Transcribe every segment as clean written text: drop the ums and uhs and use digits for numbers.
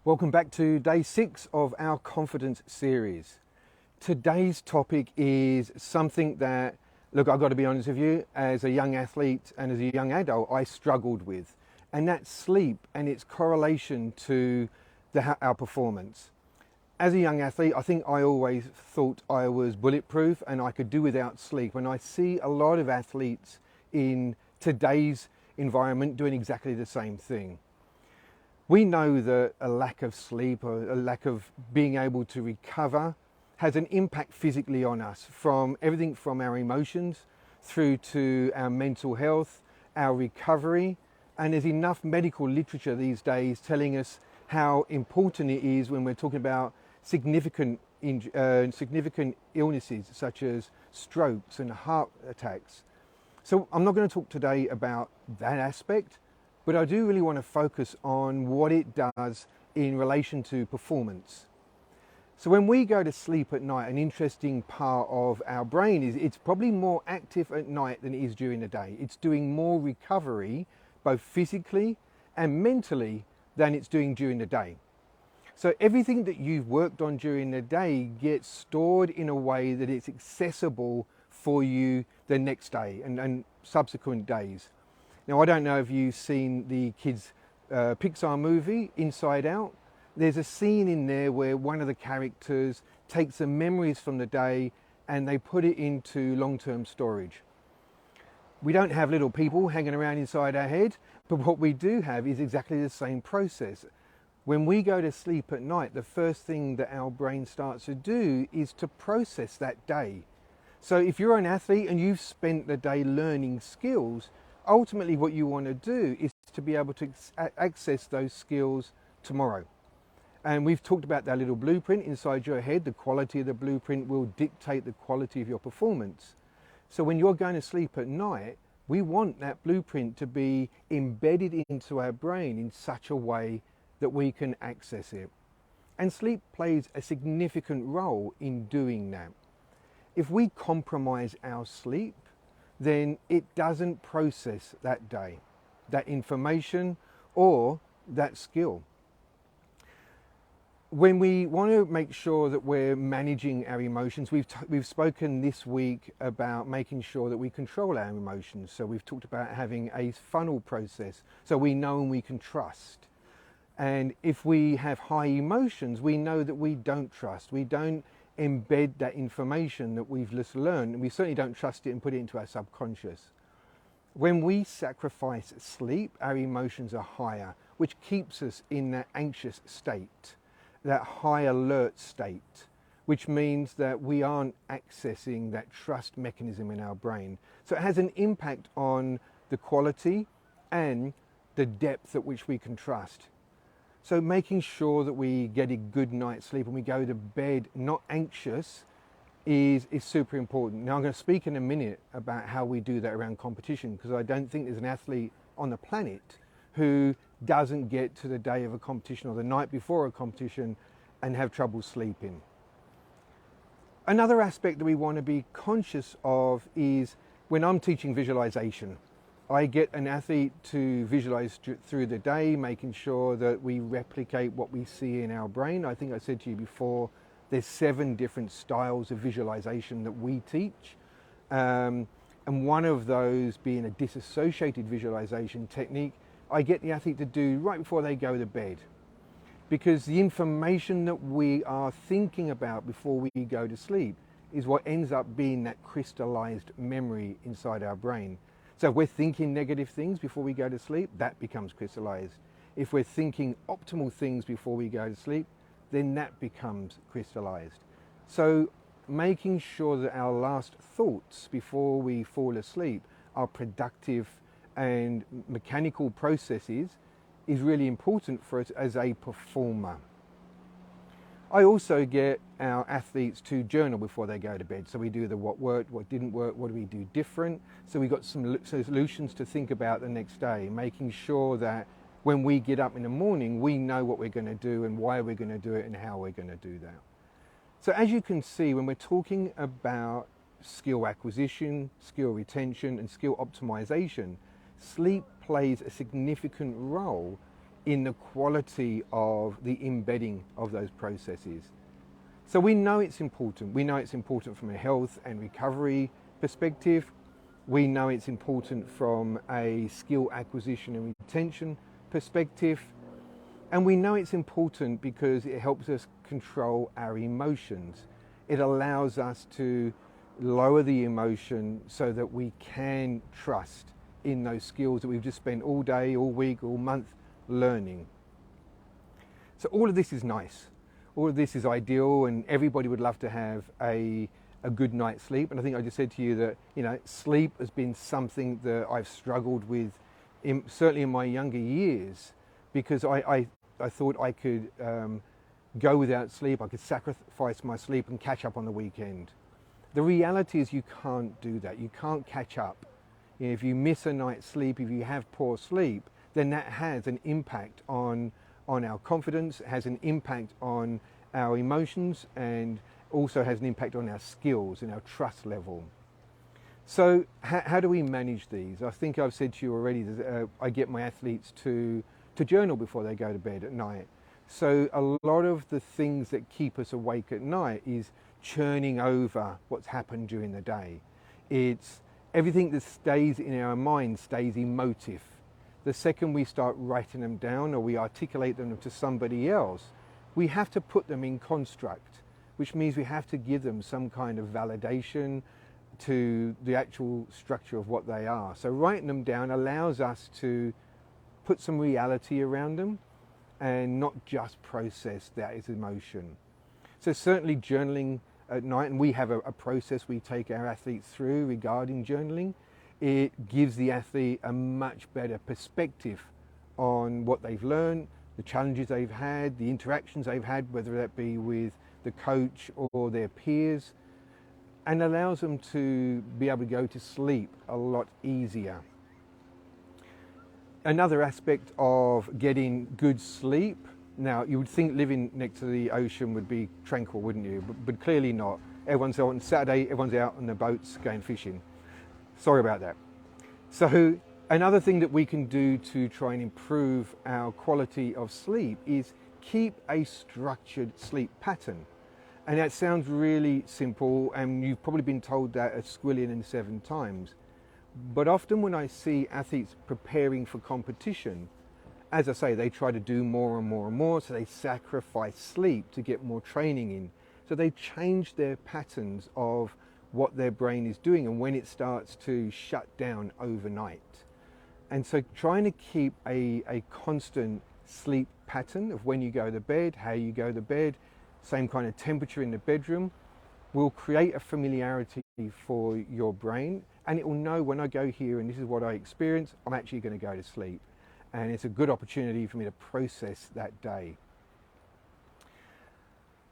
Welcome back to day 6 of our confidence series. Today's topic is something that, look, I've got to be honest with you, as a young athlete and as a young adult, I struggled with, and that's sleep and its correlation to our performance. As a young athlete, I think I always thought I was bulletproof and I could do without sleep. And I see a lot of athletes in today's environment doing exactly the same thing. We know that a lack of sleep or a lack of being able to recover has an impact physically on us, from everything from our emotions through to our mental health, our recovery. And there's enough medical literature these days telling us how important it is when we're talking about significant illnesses such as strokes and heart attacks. So I'm not going to talk today about that aspect, but I do really want to focus on what it does in relation to performance. So when we go to sleep at night, an interesting part of our brain is it's probably more active at night than it is during the day. It's doing more recovery, both physically and mentally, than it's doing during the day. So everything that you've worked on during the day gets stored in a way that it's accessible for you the next day and subsequent days. Now, I don't know if you've seen the kids' Pixar movie, Inside Out. There's a scene in there where one of the characters takes the memories from the day and they put it into long-term storage. We don't have little people hanging around inside our head, but what we do have is exactly the same process. When we go to sleep at night, the first thing that our brain starts to do is to process that day. So if you're an athlete and you've spent the day learning skills, ultimately what you want to do is to be able to access those skills tomorrow. And we've talked about that little blueprint inside your head. The quality of the blueprint will dictate the quality of your performance. So when you're going to sleep at night, we want that blueprint to be embedded into our brain in such a way that we can access it. And sleep plays a significant role in doing that. If we compromise our sleep, then it doesn't process that day, that information or that skill. When we want to make sure that we're managing our emotions, we've spoken this week about making sure that we control our emotions. So we've talked about having a funnel process so we know and we can trust. And if we have high emotions, we know that we don't trust. We don't embed that information that we've just learned, and we certainly don't trust it and put it into our subconscious. When we sacrifice sleep, our emotions are higher, which keeps us in that anxious state, that high alert state, which means that we aren't accessing that trust mechanism in our brain. So it has an impact on the quality and the depth at which we can trust. So making sure that we get a good night's sleep and we go to bed not anxious is super important. Now I'm going to speak in a minute about how we do that around competition, because I don't think there's an athlete on the planet who doesn't get to the day of a competition or the night before a competition and have trouble sleeping. Another aspect that we want to be conscious of is when I'm teaching visualization. I get an athlete to visualize through the day, making sure that we replicate what we see in our brain. I think I said to you before, there's 7 different styles of visualization that we teach. And one of those being a disassociated visualization technique, I get the athlete to do right before they go to bed. Because the information that we are thinking about before we go to sleep is what ends up being that crystallized memory inside our brain. So if we're thinking negative things before we go to sleep, that becomes crystallized. If we're thinking optimal things before we go to sleep, then that becomes crystallized. So making sure that our last thoughts before we fall asleep are productive and mechanical processes is really important for us as a performer. I also get our athletes to journal before they go to bed. So we do the what worked, what didn't work, what do we do different. So we've got some solutions to think about the next day, making sure that when we get up in the morning, we know what we're going to do and why we're going to do it and how we're going to do that. So as you can see, when we're talking about skill acquisition, skill retention and skill optimization, sleep plays a significant role in the quality of the embedding of those processes. So we know it's important. We know it's important from a health and recovery perspective. We know it's important from a skill acquisition and retention perspective. And we know it's important because it helps us control our emotions. It allows us to lower the emotion so that we can trust in those skills that we've just spent all day, all week, all month learning. So all of this is nice. All of this is ideal, and everybody would love to have a good night's sleep. And I think I just said to you that, you know, sleep has been something that I've struggled with, certainly in my younger years, because I thought I could go without sleep. I could sacrifice my sleep and catch up on the weekend. The reality is you can't do that. You can't catch up. You know, if you miss a night's sleep, if you have poor sleep, then that has an impact on our confidence, has an impact on our emotions, and also has an impact on our skills and our trust level. So how do we manage these? I think I've said to you already that I get my athletes to journal before they go to bed at night. So a lot of the things that keep us awake at night is churning over what's happened during the day. It's everything that stays in our mind stays emotive. The second we start writing them down or we articulate them to somebody else, we have to put them in construct, which means we have to give them some kind of validation to the actual structure of what they are. So writing them down allows us to put some reality around them and not just process that as emotion. So certainly journaling at night, and we have a process we take our athletes through regarding journaling. It gives the athlete a much better perspective on what they've learned, the challenges they've had, the interactions they've had, whether that be with the coach or their peers, and allows them to be able to go to sleep a lot easier. Another aspect of getting good sleep, now you would think living next to the ocean would be tranquil, wouldn't you? But clearly not. Everyone's out on Saturday, everyone's out on the boats going fishing. Sorry about that. So another thing that we can do to try and improve our quality of sleep is keep a structured sleep pattern. And that sounds really simple, and you've probably been told that a squillion and 7 times. But often when I see athletes preparing for competition, as I say, they try to do more and more and more, so they sacrifice sleep to get more training in. So they change their patterns of what their brain is doing and when it starts to shut down overnight. And so trying to keep a constant sleep pattern of when you go to bed, how you go to bed, same kind of temperature in the bedroom, will create a familiarity for your brain, and it will know when I go here and this is what I experience, I'm actually going to go to sleep. And it's a good opportunity for me to process that day.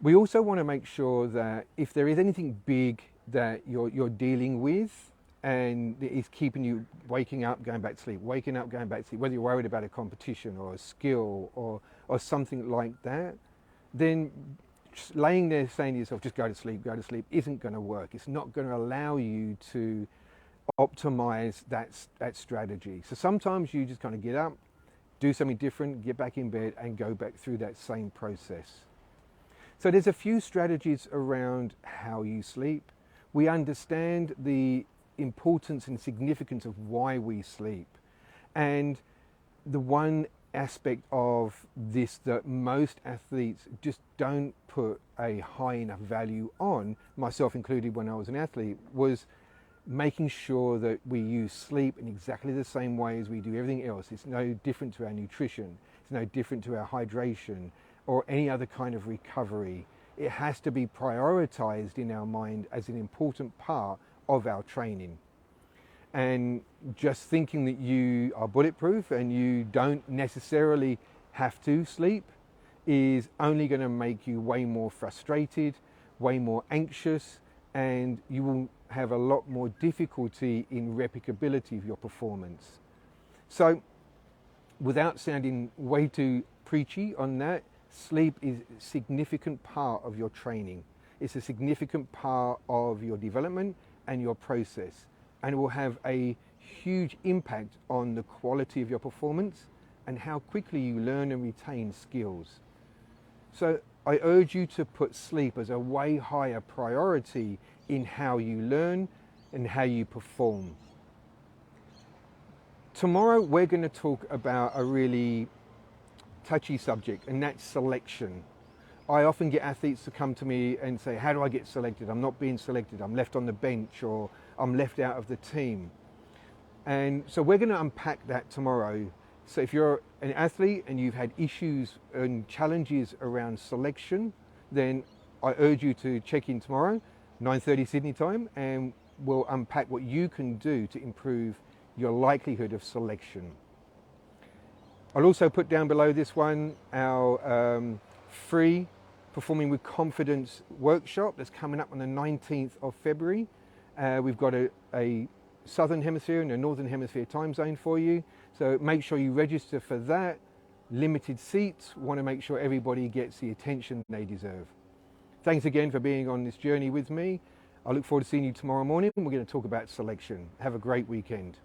We also want to make sure that if there is anything big that you're dealing with and it is keeping you waking up, going back to sleep, waking up, going back to sleep, whether you're worried about a competition or a skill or something like that, then laying there saying to yourself, just go to sleep, isn't going to work. It's not going to allow you to optimize that strategy. So sometimes you just kind of get up, do something different, get back in bed and go back through that same process. So there's a few strategies around how you sleep. We understand the importance and significance of why we sleep. And the one aspect of this that most athletes just don't put a high enough value on, myself included when I was an athlete, was making sure that we use sleep in exactly the same way as we do everything else. It's no different to our nutrition, it's no different to our hydration or any other kind of recovery. It has to be prioritized in our mind as an important part of our training. And just thinking that you are bulletproof and you don't necessarily have to sleep is only going to make you way more frustrated, way more anxious, and you will have a lot more difficulty in replicability of your performance. So without sounding way too preachy on that, sleep is a significant part of your training. It's a significant part of your development and your process, and it will have a huge impact on the quality of your performance and how quickly you learn and retain skills. So I urge you to put sleep as a way higher priority in how you learn and how you perform. Tomorrow we're going to talk about a really touchy subject, and that's selection. I often get athletes to come to me and say, how do I get selected? I'm not being selected, I'm left on the bench, or I'm left out of the team. And so we're going to unpack that tomorrow. So if you're an athlete and you've had issues and challenges around selection, then I urge you to check in tomorrow, 9:30 Sydney time, and we'll unpack what you can do to improve your likelihood of selection. I'll also put down below this one our free Performing with Confidence workshop that's coming up on the 19th of February. We've got a Southern Hemisphere and a Northern Hemisphere time zone for you. So make sure you register for that. Limited seats, want to make sure everybody gets the attention they deserve. Thanks again for being on this journey with me. I look forward to seeing you tomorrow morning. We're going to talk about selection. Have a great weekend.